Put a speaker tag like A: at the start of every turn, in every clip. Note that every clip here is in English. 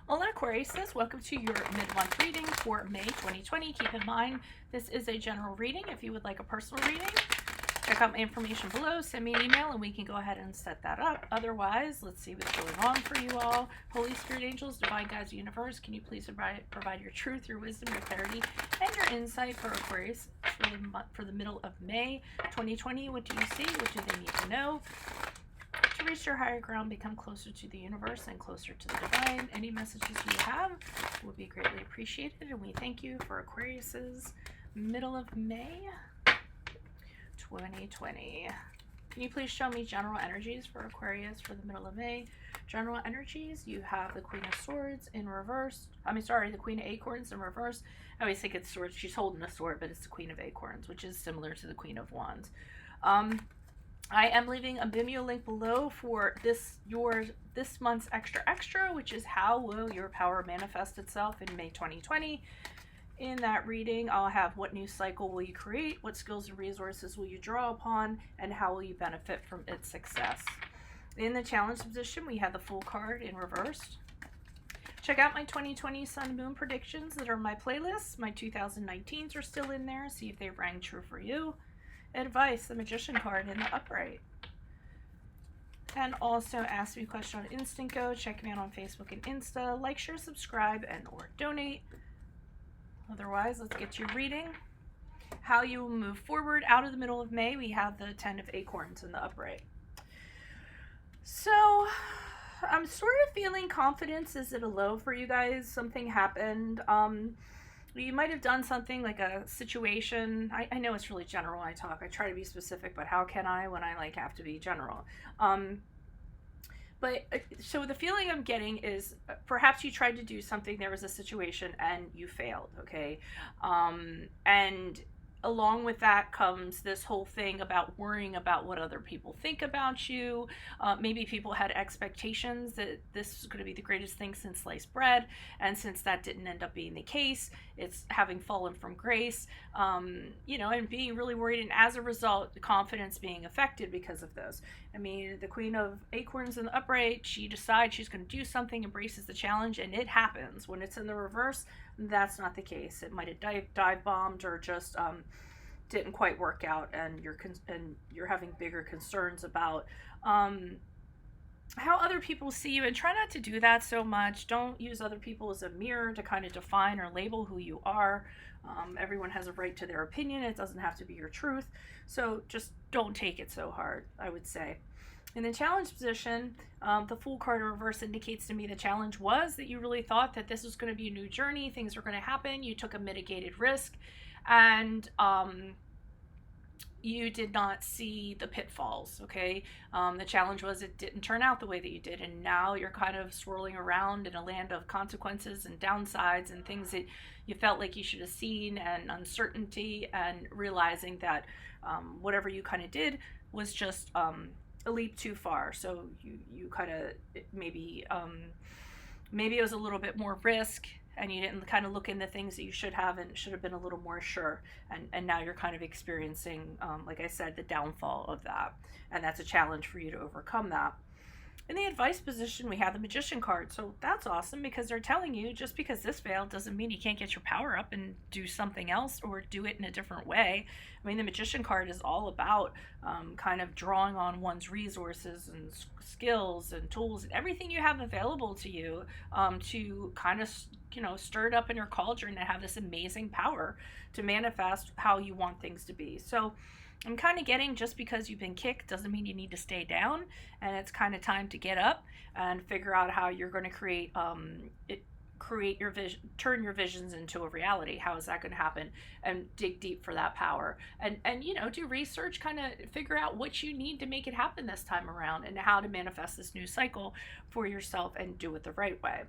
A: Hola Aquarius, welcome to your mid-month reading for May 2020. Keep in mind, this is a general reading. If you would like a personal reading, check out my information below, send me an email, and we can go ahead and set that up. Otherwise, let's see what's going on for you all. Holy Spirit Angels, Divine Guides, Universe, can you please provide your truth, your wisdom, your clarity, and your insight for Aquarius for the middle of May 2020? What do you see? What do they need to know? To reach your higher ground, become closer to the universe and closer to the divine. Any messages you have would be greatly appreciated, and we thank you for Aquarius's middle of May 2020. Can you please show me general energies for Aquarius for the middle of May? General energies, you have the Queen of Swords in reverse. The Queen of Acorns in reverse. I always think it's swords. She's holding a sword, but it's the Queen of Acorns, which is similar to the Queen of Wands. I am leaving a Vimeo link below for this month's extra, which is how will your power manifest itself in May 2020. In that reading, I'll have what new cycle will you create, what skills and resources will you draw upon, and how will you benefit from its success. In the challenge position, we have the Fool card in reverse. Check out my 2020 Sun Moon predictions that are in my playlist. My 2019s are still in there. See if they rang true for you. Advice, the Magician card in the upright. And also ask me a question on Instant Go. Check me out on Facebook and Insta. Like, share, subscribe, and or donate. Otherwise, let's get to your reading. How you will move forward out of the middle of May. We have the 10 of Acorns in the upright. So I'm sort of feeling confidence is at a low for you guys. Something happened. You might have done something like a situation. I know it's really general when I talk. I try to be specific, but how can I when I have to be general? So the feeling I'm getting is perhaps you tried to do something, there was a situation, and you failed, okay? And along with that comes this whole thing about worrying about what other people think about you. Maybe people had expectations that this was going to be the greatest thing since sliced bread, and since that didn't end up being the case, it's having fallen from grace, and being really worried, and as a result, the confidence being affected because of this. I mean, the Queen of Acorns in the upright, she decides she's going to do something, embraces the challenge, and it happens. When it's in the reverse, that's not the case. It might have dive bombed or just didn't quite work out, and you're having bigger concerns about how other people see you, and try not to do that so much. Don't use other people as a mirror to kind of define or label who you are. Everyone has a right to their opinion. It doesn't have to be your truth. So just don't take it so hard, I would say. In the challenge position, the Fool card in reverse indicates to me the challenge was that you really thought that this was going to be a new journey. Things were going to happen. You took a mitigated risk, and you did not see the pitfalls, okay? The challenge was it didn't turn out the way that you did, and now you're kind of swirling around in a land of consequences and downsides and things that you felt like you should have seen, and uncertainty, and realizing that whatever you kind of did was just a leap too far. So you kind of maybe it was a little bit more risk, and you didn't kind of look into things that you should have, and should have been a little more sure, and now you're kind of experiencing, like I said, the downfall of that, and that's a challenge for you to overcome that. In the advice position, we have the Magician card. So that's awesome, because they're telling you just because this failed doesn't mean you can't get your power up and do something else or do it in a different way. I mean, the Magician card is all about kind of drawing on one's resources and skills and tools and everything you have available to you to kind of, stir it up in your cauldron and have this amazing power to manifest how you want things to be. So I'm kind of getting, just because you've been kicked doesn't mean you need to stay down, and it's kind of time to get up and figure out how you're going to create your vision, turn your visions into a reality. How is that going to happen? And dig deep for that power, and do research, kind of figure out what you need to make it happen this time around, and how to manifest this new cycle for yourself and do it the right way.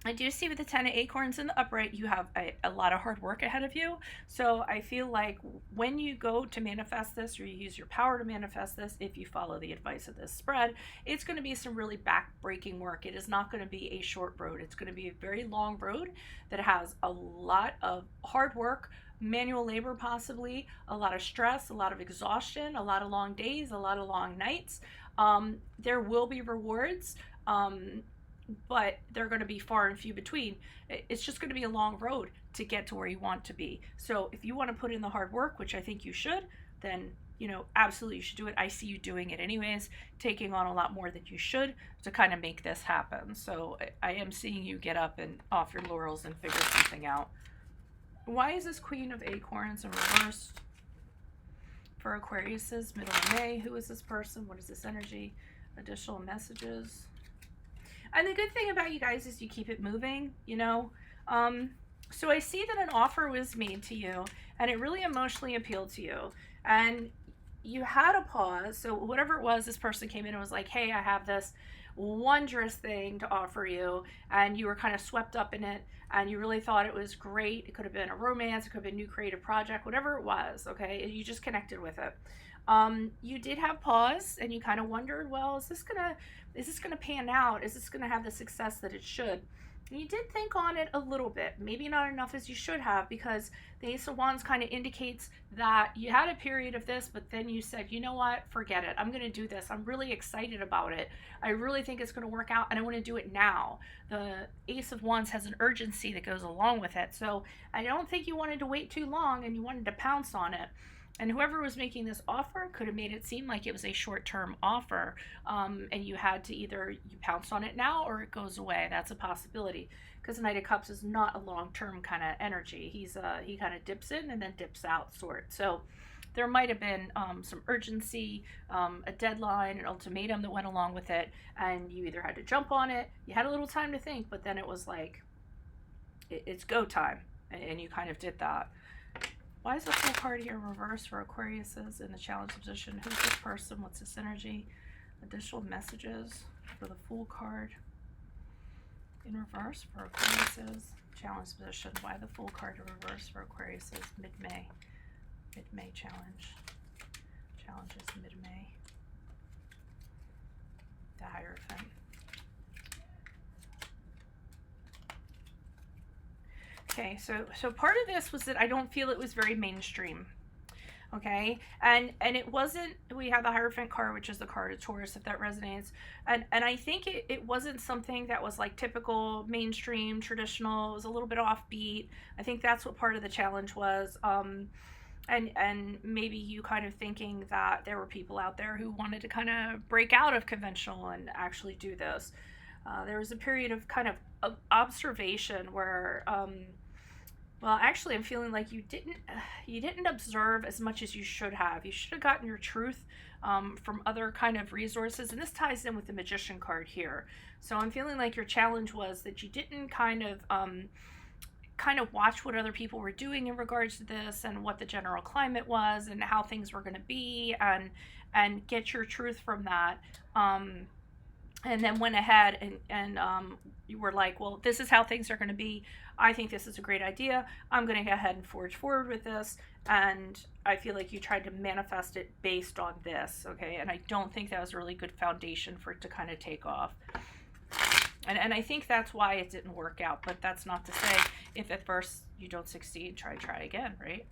A: I do see with the 10 of Acorns in the upright, you have a lot of hard work ahead of you. So I feel like when you go to manifest this, or you use your power to manifest this, if you follow the advice of this spread, it's going to be some really back-breaking work. It is not going to be a short road. It's going to be a very long road that has a lot of hard work, manual labor possibly, a lot of stress, a lot of exhaustion, a lot of long days, a lot of long nights. There will be rewards. but they're going to be far and few between. It's just going to be a long road to get to where you want to be. So if you want to put in the hard work, which I think you should, then absolutely you should do it. I see you doing it anyways, taking on a lot more than you should to kind of make this happen. So I am seeing you get up and off your laurels and figure something out. Why is this Queen of Acorns in reverse for Aquariuses, middle of May? Who is this person? What is this energy? Additional messages. And the good thing about you guys is you keep it moving, So I see that an offer was made to you and it really emotionally appealed to you. And you had a pause. So whatever it was, this person came in and was like, hey, I have this wondrous thing to offer you. And you were kind of swept up in it and you really thought it was great. It could have been a romance. It could have been a new creative project, whatever it was. Okay. You just connected with it. You did have pause and you kind of wondered, well, is this gonna pan out? Is this gonna have the success that it should? And you did think on it a little bit, maybe not enough as you should have, because the Ace of Wands kind of indicates that you had a period of this, but then you said, you know what, forget it. I'm going to do this. I'm really excited about it. I really think it's going to work out and I want to do it now. The Ace of Wands has an urgency that goes along with it. So I don't think you wanted to wait too long and you wanted to pounce on it. And whoever was making this offer could have made it seem like it was a short-term offer, and you had to either you pounce on it now or it goes away. That's a possibility, because the Knight of Cups is not a long-term kind of energy. He kind of dips in and then dips out sort. So there might have been some urgency, a deadline, an ultimatum that went along with it, and you either had to jump on it, you had a little time to think, but then it was like, it's go time, and you kind of did that. Why is the Fool card here in reverse for Aquariuses in the challenge position? Who's this person? What's this energy? Additional messages for the Fool card in reverse for Aquariuses. Challenge position. Why the Fool card in reverse for Aquariuses mid-May? Mid-May challenge. Challenge is mid-May. The Hierophant. Okay, so part of this was that I don't feel it was very mainstream. Okay, and it wasn't. We have the Hierophant card, which is the card of Taurus, if that resonates. And I think it wasn't something that was like typical mainstream traditional. It was a little bit offbeat. I think that's what part of the challenge was. And maybe you kind of thinking that there were people out there who wanted to kind of break out of conventional and actually do this. There was a period of kind of observation where. Well, actually, I'm feeling like you didn't observe as much as you should have. You should have gotten your truth from other kind of resources, and this ties in with the Magician card here. So I'm feeling like your challenge was that you didn't kind of watch what other people were doing in regards to this and what the general climate was and how things were going to be, and get your truth from that. And then went ahead and you were like, well, this is how things are going to be. I think this is a great idea. I'm going to go ahead and forge forward with this. And I feel like you tried to manifest it based on this, okay? And I don't think that was a really good foundation for it to kind of take off. And I think that's why it didn't work out. But that's not to say if at first you don't succeed, try again, right?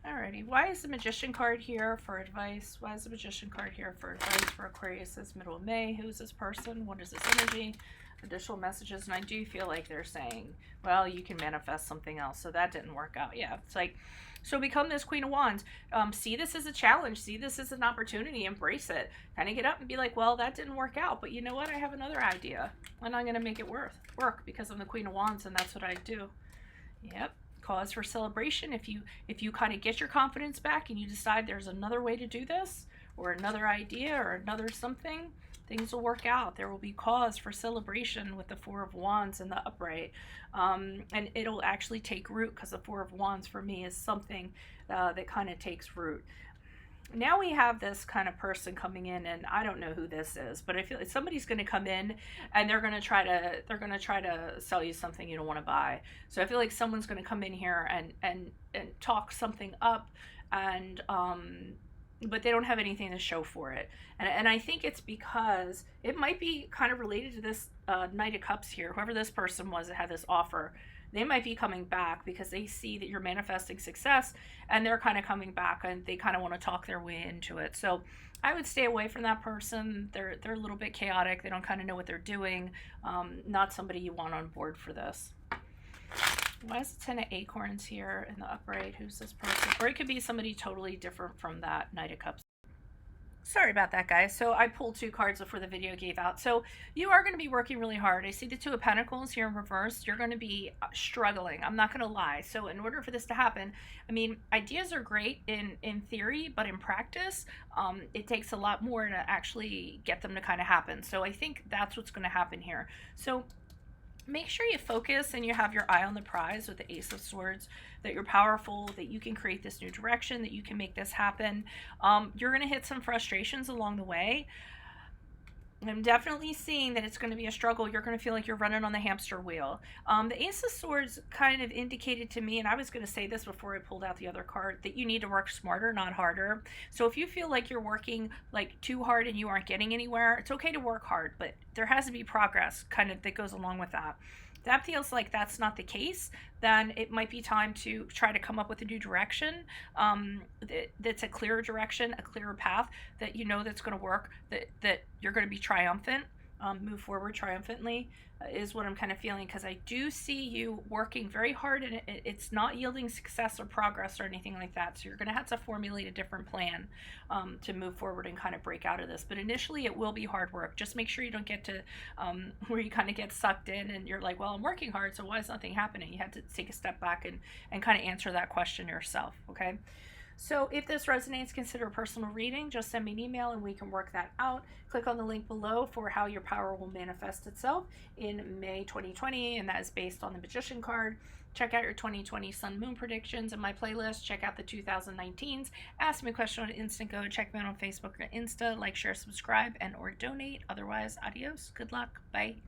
A: Alrighty, why is the Magician card here for advice? Why is the Magician card here for advice for Aquarius' middle of May? Who's this person? What is this energy? Additional messages, and I do feel like they're saying, well, you can manifest something else, so that didn't work out. Yeah, it's like, so become this Queen of Wands. See this as a challenge. See this as an opportunity. Embrace it. Kind of get up and be like, well, that didn't work out, but you know what? I have another idea, and I'm going to make it work because I'm the Queen of Wands, and that's what I do. Yep. Cause for celebration. If you kind of get your confidence back and you decide there's another way to do this or another idea or another something, things will work out. There will be cause for celebration with the Four of Wands in the upright, and it'll actually take root, because the Four of Wands for me is something that kind of takes root. Now we have this kind of person coming in, and I don't know who this is, but I feel like somebody's going to come in and they're going to try to sell you something you don't want to buy. So I feel like someone's going to come in here and talk something up, and but they don't have anything to show for it. And I think it's because it might be kind of related to this Knight of Cups here. Whoever this person was that had this offer, they might be coming back because they see that you're manifesting success, and they're kind of coming back and they kind of want to talk their way into it. So I would stay away from that person. They're a little bit chaotic. They don't kind of know what they're doing. Not somebody you want on board for this. Why is the 10 of acorns here in the upright? Who's this person? Or it could be somebody totally different from that Knight of Cups. Sorry about that, guys. So I pulled 2 cards before the video gave out. So you are going to be working really hard. I see the 2 of Pentacles here in reverse. You're going to be struggling. I'm not going to lie. So in order for this to happen, I mean, ideas are great in theory, but in practice, it takes a lot more to actually get them to kind of happen. So I think that's what's going to happen here. So make sure you focus and you have your eye on the prize with the Ace of Swords, that you're powerful, that you can create this new direction, that you can make this happen. You're going to hit some frustrations along the way. I'm definitely seeing that it's going to be a struggle. You're going to feel like you're running on the hamster wheel. The Ace of Swords kind of indicated to me, and I was going to say this before I pulled out the other card, that you need to work smarter, not harder. So if you feel like you're working like too hard and you aren't getting anywhere, it's okay to work hard, but there has to be progress kind of that goes along with that. That feels like that's not the case, then it might be time to try to come up with a new direction that's a clearer direction, a clearer path that you know that's going to work, that you're going to be triumphant, move forward triumphantly, is what I'm kind of feeling, because I do see you working very hard and it's not yielding success or progress or anything like that. So you're going to have to formulate a different plan to move forward and kind of break out of this. But initially it will be hard work. Just make sure you don't get to where you kind of get sucked in and you're like, well, I'm working hard, so why is nothing happening? You have to take a step back and kind of answer that question yourself, okay? So if this resonates, consider a personal reading. Just send me an email and we can work that out. Click on the link below for how your power will manifest itself in May 2020, and that is based on the Magician card. Check out your 2020 Sun Moon predictions in my playlist. Check out the 2019s. Ask me a question on Instant Go. Check me out on Facebook or Insta. Like, share, subscribe, and or donate. Otherwise, adios. Good luck. Bye.